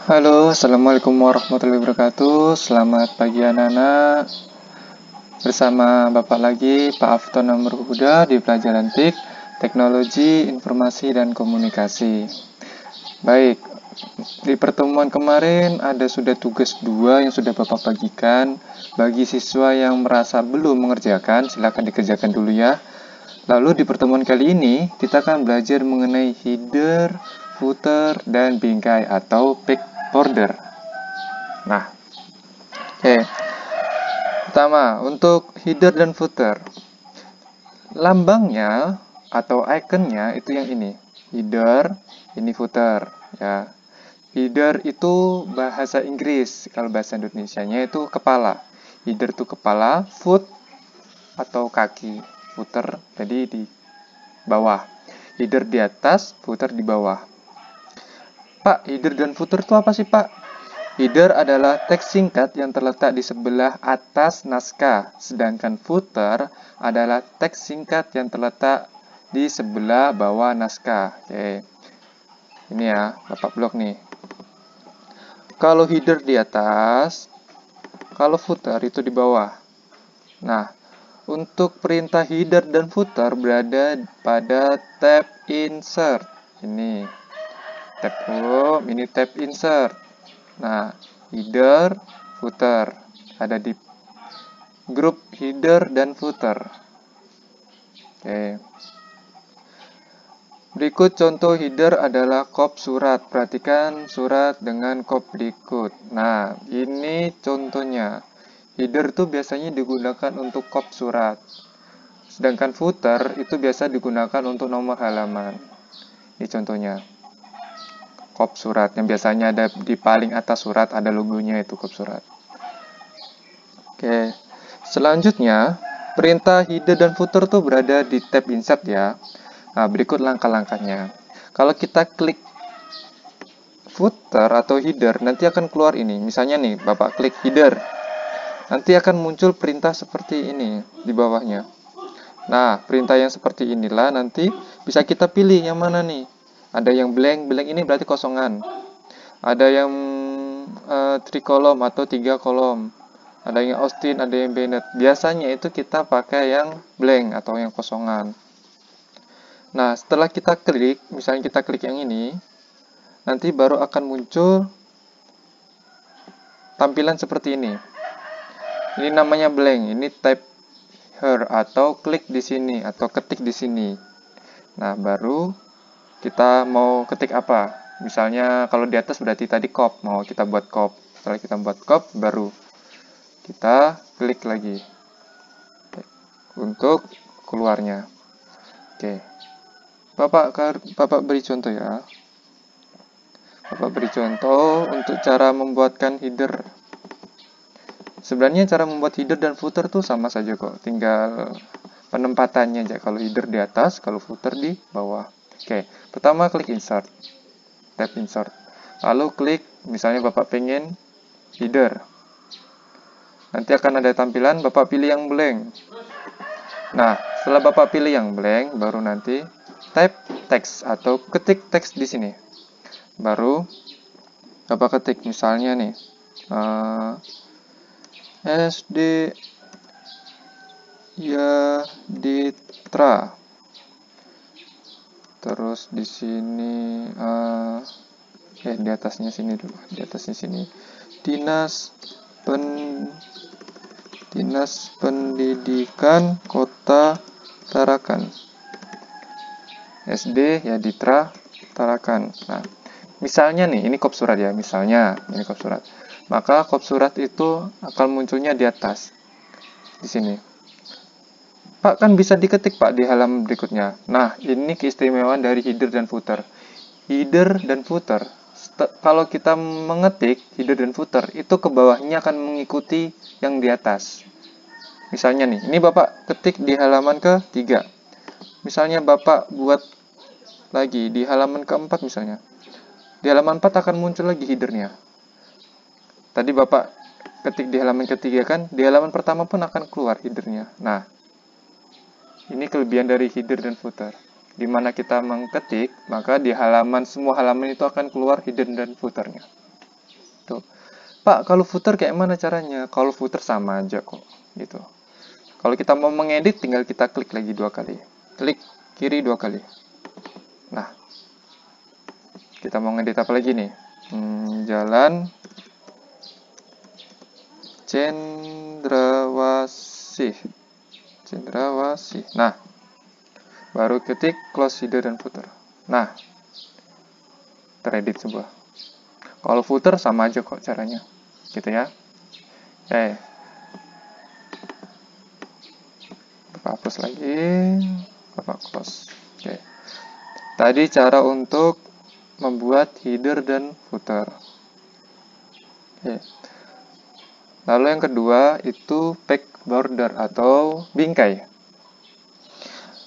Halo, Assalamualaikum warahmatullahi wabarakatuh. Selamat pagi anak-anak. Bersama Bapak lagi, Pak Afton Amruhuda di pelajaran TIK, Teknologi, Informasi, dan Komunikasi. Baik, di pertemuan kemarin ada sudah tugas 2 yang sudah Bapak bagikan. Bagi siswa yang merasa belum mengerjakan, silakan dikerjakan dulu ya. Lalu di pertemuan kali ini, kita akan belajar mengenai header, footer, dan bingkai atau page border. Nah, oke. Pertama, untuk header dan footer. Lambangnya atau ikonnya itu yang ini. Header, ini footer, ya. Header itu bahasa Inggris, kalau bahasa Indonesianya itu kepala. Header itu kepala, foot atau kaki, footer jadi di bawah. Header di atas, footer di bawah. Pak, header dan footer itu apa sih, Pak? Header adalah teks singkat yang terletak di sebelah atas naskah, sedangkan footer adalah teks singkat yang terletak di sebelah bawah naskah. Oke. Ini ya, Bapak blok nih. Kalau header di atas, kalau footer itu di bawah. Nah, untuk perintah header dan footer berada pada tab insert. Ini tab home, ini tab insert. Nah, header, footer ada di grup header dan footer. Oke. Berikut contoh header adalah kop surat. Perhatikan surat dengan kop berikut. Nah, ini contohnya. Header itu biasanya digunakan untuk kop surat. Sedangkan footer itu biasa digunakan untuk nomor halaman. Ini contohnya. Kop surat yang biasanya ada di paling atas surat, ada logonya itu kop surat. Oke. Selanjutnya, perintah header dan footer tuh berada di tab insert ya. Nah, berikut langkah-langkahnya. Kalau kita klik footer atau header, nanti akan keluar ini. Misalnya nih, Bapak klik header. Nanti akan muncul perintah seperti ini di bawahnya. Nah, perintah yang seperti inilah nanti bisa kita pilih yang mana nih. Ada yang blank, blank ini berarti kosongan. Ada yang 3 kolom atau 3 kolom. Ada yang Austin, ada yang Bennett. Biasanya itu kita pakai yang blank atau yang kosongan. Nah, setelah kita klik, misalnya kita klik yang ini, nanti baru akan muncul tampilan seperti ini. Ini namanya blank, ini type here atau klik di sini atau ketik di sini. Nah, baru kita mau ketik apa? Misalnya kalau di atas berarti tadi cop, mau kita buat cop. Setelah kita buat cop, baru kita klik lagi untuk keluarnya. Oke. Bapak beri contoh ya. Bapak beri contoh untuk cara membuatkan header. Sebenarnya cara membuat header dan footer tuh sama saja kok. Tinggal penempatannya aja. Kalau header di atas, kalau footer di bawah. Oke, pertama klik insert, tab insert. Lalu klik, misalnya Bapak pengen header. Nanti akan ada tampilan, Bapak pilih yang blank. Nah, setelah Bapak pilih yang blank, baru nanti type text atau ketik teks di sini. Baru Bapak ketik misalnya nih, SD ya Ditra. Terus di sini di atasnya sini dulu. Di atasnya sini. Dinas Pendidikan Kota Tarakan. SD ya Ditra Tarakan. Nah, misalnya nih, ini kop surat ya, misalnya ini kop surat. Maka kop surat itu akan munculnya di atas. Di sini. Pak, kan bisa diketik Pak di halaman berikutnya. Nah, ini keistimewaan dari header dan footer. Header dan footer, kalau kita mengetik header dan footer, itu ke bawahnya akan mengikuti yang di atas. Misalnya nih, ini Bapak ketik di halaman ke-3. Misalnya Bapak buat lagi di halaman ke-4 misalnya. Di halaman 4 akan muncul lagi headernya. Tadi Bapak ketik di halaman ke-3 kan, di halaman pertama pun akan keluar headernya. Nah, ini kelebihan dari header dan footer. Di mana kita mengetik, maka di halaman, semua halaman itu akan keluar header dan footernya. gitu. Pak, kalau footer kayak mana caranya? Kalau footer sama aja kok, gitu. Kalau kita mau mengedit, tinggal kita klik lagi 2 kali. Klik kiri 2 kali. Nah, kita mau ngedit apa lagi nih? Jalan Cendrawasih. Nah, baru ketik close header dan footer. Nah, teredit sebuah. Kalau footer sama aja kok caranya, gitu ya. Oke, Bapak hapus lagi, Bapak close. Oke, tadi cara untuk membuat header dan footer. Oke. Lalu yang kedua itu back border atau bingkai.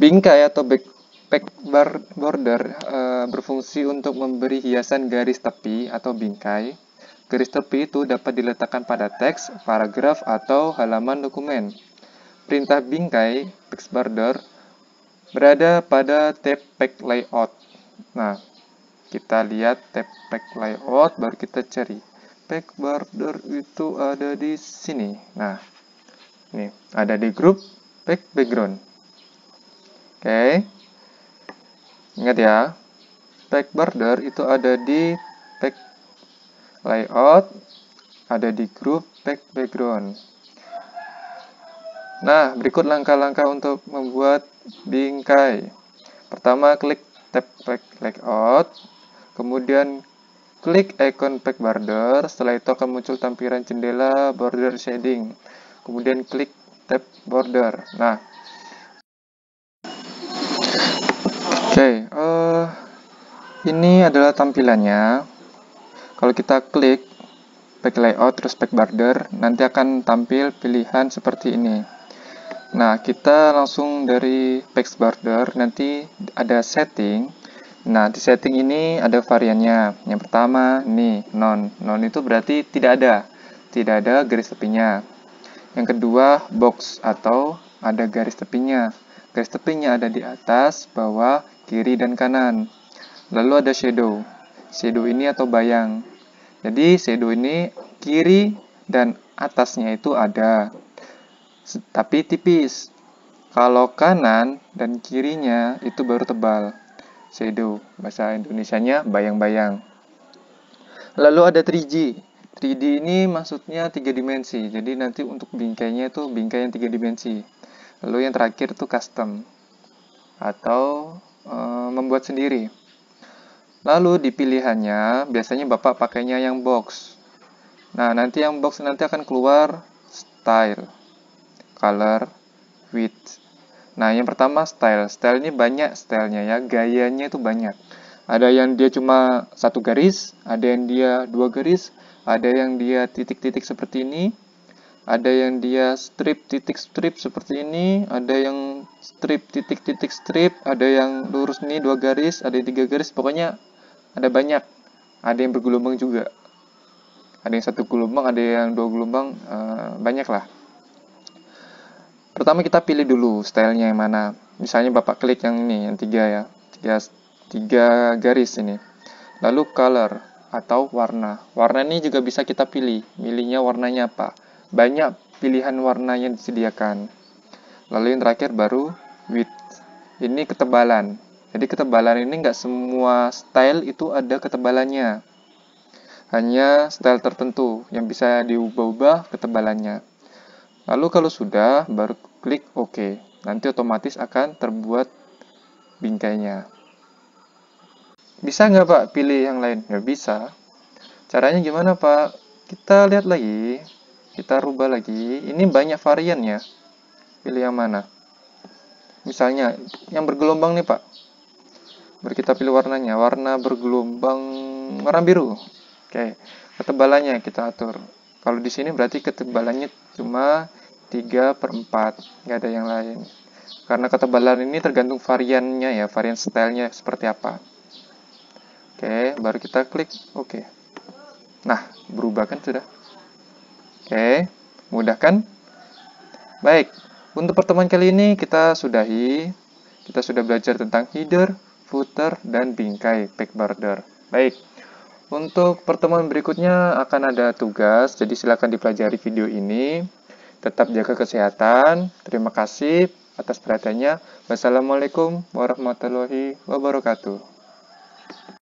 Bingkai atau back border berfungsi untuk memberi hiasan garis tepi atau bingkai. Garis tepi itu dapat diletakkan pada teks, paragraf, atau halaman dokumen. Perintah bingkai, text border, berada pada tab page layout. Nah, kita lihat tab page layout, baru kita cari. Page border itu ada di sini. Nah, ini ada di grup page background. Oke. Ingat ya, page border itu ada di page layout, ada di grup page background. Nah, berikut langkah-langkah untuk membuat bingkai. Pertama, klik tab page layout, kemudian klik icon page border. Setelah itu akan muncul tampilan jendela border shading. Kemudian klik tab border. Nah, oke, ini adalah tampilannya. Kalau kita klik page layout terus page border, nanti akan tampil pilihan seperti ini. Nah, kita langsung dari page border, nanti ada setting. Nah, di setting ini ada variannya. Yang pertama, nih, none. None itu berarti tidak ada garis tepinya. Yang kedua, box atau ada garis tepinya. Garis tepinya ada di atas, bawah, kiri, dan kanan. Lalu ada shadow. Shadow ini atau bayang. Jadi shadow ini kiri dan atasnya itu ada, tapi tipis. Kalau kanan dan kirinya itu baru tebal. Shadow, bahasa Indonesianya bayang-bayang. Lalu ada 3D. 3D ini maksudnya 3 dimensi. Jadi nanti untuk bingkainya itu bingkai yang 3 dimensi. Lalu yang terakhir itu custom atau membuat sendiri. Lalu di pilihannya biasanya Bapak pakainya yang box. Nah, nanti yang box nanti akan keluar style, color, width. Nah, yang pertama style. Style ini banyak stylenya ya, gayanya itu banyak. Ada yang dia cuma 1 garis, ada yang dia 2 garis, ada yang dia titik-titik seperti ini, ada yang dia strip titik strip seperti ini, ada yang strip titik titik strip, ada yang lurus nih 2 garis, ada yang 3 garis, pokoknya ada banyak. Ada yang bergelombang juga, ada yang 1 gelombang, ada yang 2 gelombang, banyak lah. Pertama kita pilih dulu stylenya yang mana. Misalnya Bapak klik yang ini, yang 3 ya, 3 garis ini. Lalu color atau warna. Warna ini juga bisa kita pilih, milihnya warnanya apa. Banyak pilihan warna yang disediakan. Lalu yang terakhir baru width. Ini ketebalan. Jadi ketebalan ini nggak semua style itu ada ketebalannya. Hanya style tertentu yang bisa diubah-ubah ketebalannya. Lalu kalau sudah, baru klik OK. Nanti otomatis akan terbuat bingkainya. Bisa nggak Pak pilih yang lain? Nggak bisa. Caranya gimana Pak? Kita lihat lagi. Kita rubah lagi. Ini banyak variannya. Pilih yang mana? Misalnya, yang bergelombang nih Pak. Baru kita pilih warnanya. Warna bergelombang warna biru. Oke. Ketebalannya kita atur. Kalau di sini berarti ketebalannya cuma 3/4. Nggak ada yang lain. Karena ketebalan ini tergantung variannya ya. Varian stylenya seperti apa. Oke. Baru kita klik OK. Nah, berubah kan sudah. Oke, mudah kan? Baik, untuk pertemuan kali ini kita sudahi. Kita sudah belajar tentang header, footer, dan bingkai page border. Baik, Untuk pertemuan berikutnya akan ada tugas, jadi silakan dipelajari video ini. Tetap jaga kesehatan. Terima kasih atas perhatiannya. Wassalamualaikum warahmatullahi wabarakatuh.